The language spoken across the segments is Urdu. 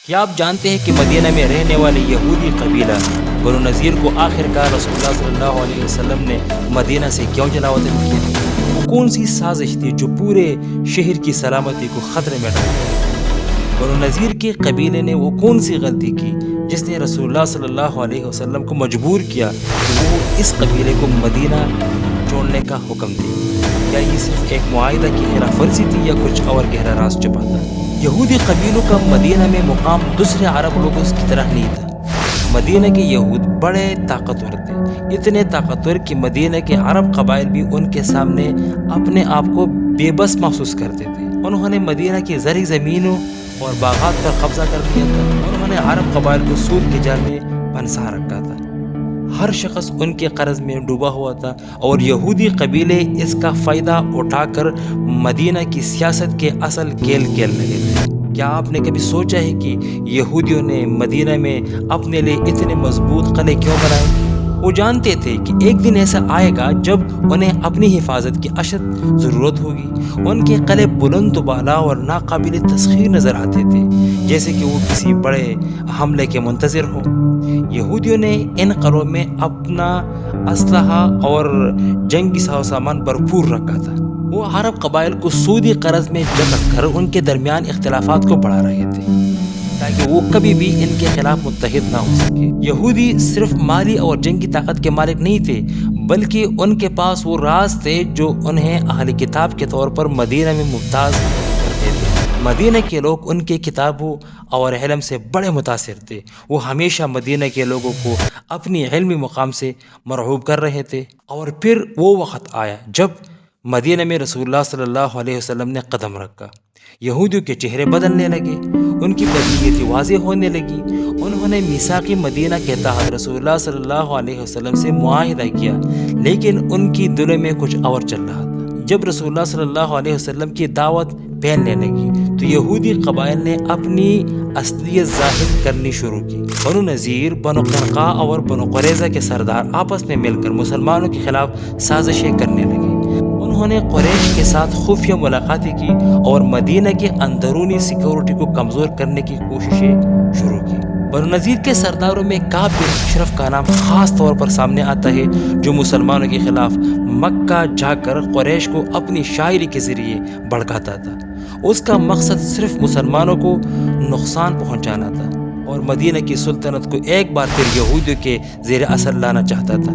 کیا آپ جانتے ہیں کہ مدینہ میں رہنے والے یہودی قبیلہ بنو نذیر کو آخر کار رسول اللہ صلی اللہ علیہ وسلم نے مدینہ سے کیوں جلا وطن کیا؟ وہ کون سی سازش تھی جو پورے شہر کی سلامتی کو خطرے میں ڈال دیا؟ بنو نذیر کے قبیلے نے وہ کون سی غلطی کی جس نے رسول اللہ صلی اللہ علیہ وسلم کو مجبور کیا کہ وہ اس قبیلے کو مدینہ چھوڑنے کا حکم دے؟ کیا یہ صرف ایک معاہدہ کی خلاف ورزی تھی یا کچھ اور گہرا راز چھپا تھا؟ یہودی قبیلوں کا مدینہ میں مقام دوسرے عرب لوگوں کی طرح نہیں تھا۔ مدینہ کے یہود بڑے طاقتور تھے، اتنے طاقتور کہ مدینہ کے عرب قبائل بھی ان کے سامنے اپنے آپ کو بے بس محسوس کرتے تھے۔ انہوں نے مدینہ کی زرعی زمینوں اور باغات پر قبضہ کر لیا تھا۔ انہوں نے عرب قبائل کو سود کے جال میں پھنسا رکھا تھا۔ ہر شخص ان کے قرض میں ڈوبا ہوا تھا اور یہودی قبیلے اس کا فائدہ اٹھا کر مدینہ کی سیاست کے اصل کھیل کھیلنے لگے تھے۔ کیا آپ نے کبھی سوچا ہے کہ یہودیوں نے مدینہ میں اپنے لیے اتنے مضبوط قلعے کیوں بنائے؟ وہ جانتے تھے کہ ایک دن ایسا آئے گا جب انہیں اپنی حفاظت کی اشد ضرورت ہوگی۔ ان کے قلعے بلند و بالا اور ناقابل تسخیر نظر آتے تھے، جیسے کہ وہ کسی بڑے حملے کے منتظر ہوں۔ یہودیوں نے ان قلعوں میں اپنا اسلحہ اور جنگی ساز و سامان بھرپور رکھا تھا۔ وہ عرب قبائل کو سودی قرض میں جکڑ کر ان کے درمیان اختلافات کو بڑھا رہے تھے تاکہ وہ کبھی بھی ان کے خلاف متحد نہ ہو سکے۔ یہودی صرف مالی اور جنگی طاقت کے مالک نہیں تھے، بلکہ ان کے پاس وہ راز تھے جو انہیں اہل کتاب کے طور پر مدینہ میں ممتاز کرتے تھے۔ مدینہ کے لوگ ان کے کتابوں اور علم سے بڑے متاثر تھے۔ وہ ہمیشہ مدینہ کے لوگوں کو اپنی علمی مقام سے مرعوب کر رہے تھے۔ اور پھر وہ وقت آیا جب مدینہ میں رسول اللہ صلی اللہ علیہ وسلم نے قدم رکھا۔ یہودیوں کے چہرے بدلنے لگے، ان کی بدنیتی واضح ہونے لگی۔ انہوں نے میثاق مدینہ کے تحت رسول اللہ صلی اللہ علیہ وسلم سے معاہدہ کیا، لیکن ان کی دلوں میں کچھ اور چل رہا تھا۔ جب رسول اللہ صلی اللہ علیہ وسلم کی دعوت پھیلنے لگی تو یہودی قبائل نے اپنی اصلیت ظاہر کرنی شروع کی۔ بنو نذیر، بنو قینقاع اور بنو قریظہ کے سردار آپس میں مل کر مسلمانوں کے خلاف سازشیں کرنے لگے۔ انہوں نے قریش کے ساتھ خفیہ ملاقاتیں کی اور مدینہ کے اندرونی سیکورٹی کو کمزور کرنے کی کوششیں شروع کی۔ بنو نذیر کے سرداروں میں کعب بن اشرف کا نام خاص طور پر سامنے آتا ہے، جو مسلمانوں کے خلاف مکہ جا کر قریش کو اپنی شاعری کے ذریعے بھڑکاتا تھا۔ اس کا مقصد صرف مسلمانوں کو نقصان پہنچانا تھا اور مدینہ کی سلطنت کو ایک بار پھر یہودیوں کے زیر اثر لانا چاہتا تھا۔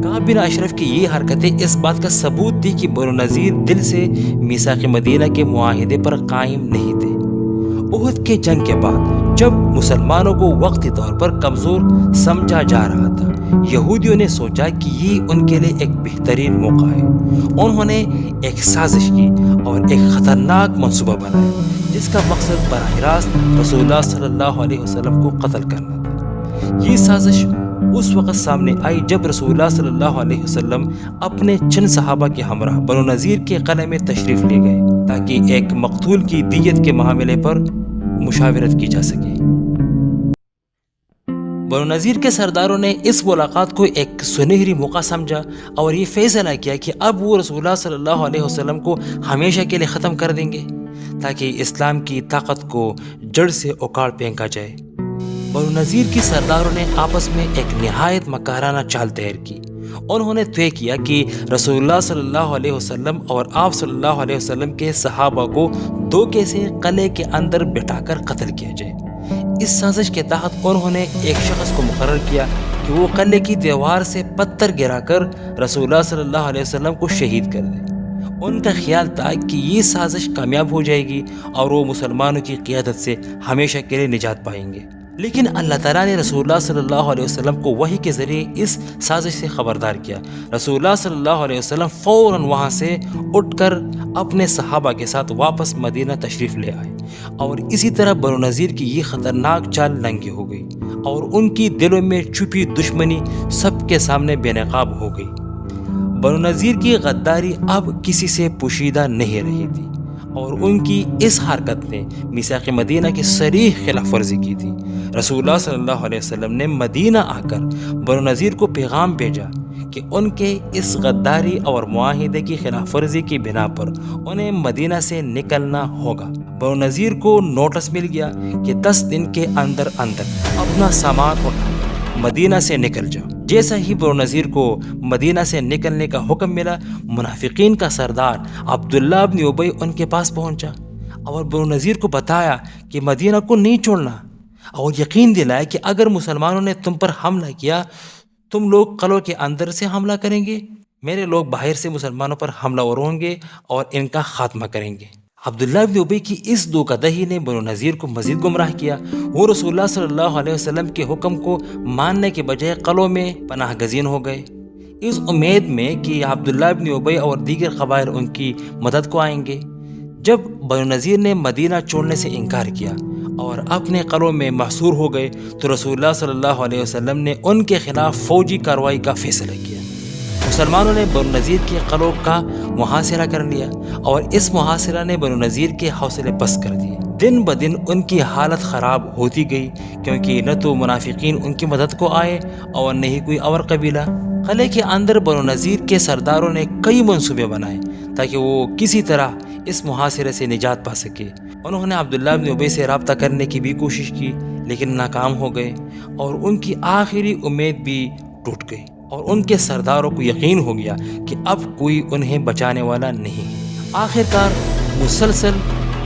کعب بن اشرف کی یہ حرکتیں اس بات کا ثبوت تھی کہ بنو نذیر دل سے میثاق مدینہ کے معاہدے پر قائم نہیں تھے۔ احد کے جنگ کے بعد جب مسلمانوں کو وقتی طور پر کمزور سمجھا جا رہا تھا، یہودیوں نے سوچا کہ یہ ان کے لیے ایک بہترین موقع ہے۔ انہوں نے ایک سازش کی اور ایک خطرناک منصوبہ بنایا جس کا مقصد براہ راست رسول اللہ صلی اللہ علیہ وسلم کو قتل کرنا تھا۔ یہ سازش اس وقت سامنے آئی جب رسول اللہ صلی اللہ علیہ وسلم اپنے چند صحابہ کے ہمراہ بنو نذیر کے قلعے میں تشریف لے گئے تاکہ ایک مقتول کی دیت کے معاملے پر مشاورت کی جا سکے۔ بنو نذیر کے سرداروں نے اس ملاقات کو ایک سنہری موقع سمجھا اور یہ فیصلہ کیا کہ اب وہ رسول اللہ صلی اللہ علیہ وسلم کو ہمیشہ کے لیے ختم کر دیں گے تاکہ اسلام کی طاقت کو جڑ سے اکھاڑ پھینکا جائے۔ بنو نذیر کی سرداروں نے آپس میں ایک نہایت مکارانہ چال تیار کی۔ انہوں نے طے کیا کہ رسول اللہ صلی اللہ علیہ وسلم اور آپ صلی اللہ علیہ وسلم کے صحابہ کو دھوکے سے قلعے کے اندر بٹھا کر قتل کیا جائے۔ اس سازش کے تحت انہوں نے ایک شخص کو مقرر کیا کہ وہ قلعے کی دیوار سے پتھر گرا کر رسول اللہ صلی اللہ علیہ وسلم کو شہید کر دے۔ ان کا خیال تھا کہ یہ سازش کامیاب ہو جائے گی اور وہ مسلمانوں کی قیادت سے ہمیشہ کے لیے نجات پائیں گے۔ لیکن اللہ تعالیٰ نے رسول اللہ صلی اللہ علیہ وسلم کو وحی کے ذریعے اس سازش سے خبردار کیا۔ رسول اللہ صلی اللہ علیہ وسلم فوراً وہاں سے اٹھ کر اپنے صحابہ کے ساتھ واپس مدینہ تشریف لے آئے اور اسی طرح بنو نذیر کی یہ خطرناک چال ننگی ہو گئی اور ان کی دلوں میں چھپی دشمنی سب کے سامنے بے نقاب ہو گئی۔ بنو نذیر کی غداری اب کسی سے پوشیدہ نہیں رہی تھی اور ان کی اس حرکت نے میثاق مدینہ کی صریح خلاف ورزی کی تھی۔ رسول اللہ صلی اللہ علیہ وسلم نے مدینہ آ کر بنو نذیر کو پیغام بھیجا کہ ان کے اس غداری اور معاہدے کی خلاف ورزی کی بنا پر انہیں مدینہ سے نکلنا ہوگا۔ بنو نذیر کو نوٹس مل گیا کہ 10 دن کے اندر اندر اپنا سامان اٹھا مدینہ سے نکل جاؤ۔ جیسا ہی بنو نذیر کو مدینہ سے نکلنے کا حکم ملا، منافقین کا سردار عبداللہ بن ابی ان کے پاس پہنچا اور بنو نذیر کو بتایا کہ مدینہ کو نہیں چھوڑنا، اور یقین دلایا کہ اگر مسلمانوں نے تم پر حملہ کیا، تم لوگ قلعوں کے اندر سے حملہ کریں گے، میرے لوگ باہر سے مسلمانوں پر حملہ ور ہوں گے اور ان کا خاتمہ کریں گے۔ عبداللہ بن ابی کی اس دھوکہ دہی نے بنو نذیر کو مزید گمراہ کیا۔ وہ رسول اللہ صلی اللہ علیہ وسلم کے حکم کو ماننے کے بجائے قلعوں میں پناہ گزین ہو گئے، اس امید میں کہ عبداللہ بن ابی اور دیگر قبائل ان کی مدد کو آئیں گے۔ جب بنو نذیر نے مدینہ چھوڑنے سے انکار کیا اور اپنے قلعوں میں محصور ہو گئے تو رسول اللہ صلی اللہ علیہ وسلم نے ان کے خلاف فوجی کارروائی کا فیصلہ کیا۔ مسلمانوں نے بنو نذیر کے قلعوں کا محاصرہ کر لیا اور اس محاصرہ نے بنو نذیر کے حوصلے پست کر دیے۔ دن بدن ان کی حالت خراب ہوتی گئی، کیونکہ نہ تو منافقین ان کی مدد کو آئے اور نہ ہی کوئی اور قبیلہ۔ قلعے کے اندر بنو نذیر کے سرداروں نے کئی منصوبے بنائے تاکہ وہ کسی طرح اس محاصرے سے نجات پا سکے۔ انہوں نے عبداللہ بن ابی سے رابطہ کرنے کی بھی کوشش کی، لیکن ناکام ہو گئے اور ان کی آخری امید بھی ٹوٹ گئی، اور ان کے سرداروں کو یقین ہو گیا کہ اب کوئی انہیں بچانے والا نہیں۔ آخر کار مسلسل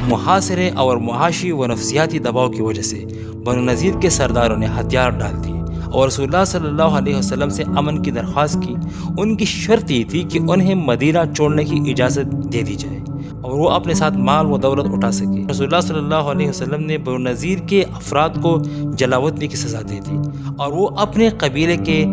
محاصرے اور معاشی و نفسیاتی دباؤ کی وجہ سے بنو نذیر کے سرداروں نے ہتھیار ڈال دیے اور رسول اللہ صلی اللہ علیہ وسلم سے امن کی درخواست کی۔ ان کی شرط یہ تھی کہ انہیں مدینہ چھوڑنے کی اجازت دے دی جائے اور وہ اپنے ساتھ مال و دولت اٹھا سکے۔ رسول اللہ صلی اللہ علیہ وسلم نے بنو نذیر کے افراد کو جلاوطنی کی سزا دے دی اور وہ اپنے قبیلے کے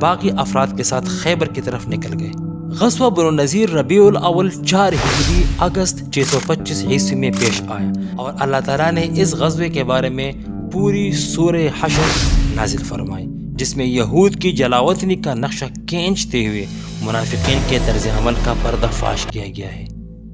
باقی افراد کے ساتھ خیبر کی طرف نکل گئے۔ غزوہ بنو نذیر ربیع الاول 4 ہجری اگست 625 عیسوی میں پیش آیا، اور اللہ تعالیٰ نے اس غزوے کے بارے میں پوری سورہ حشر نازل فرمائی، جس میں یہود کی جلاوطنی کا نقشہ کھینچتے ہوئے منافقین کے طرز عمل کا پردہ فاش کیا گیا ہے۔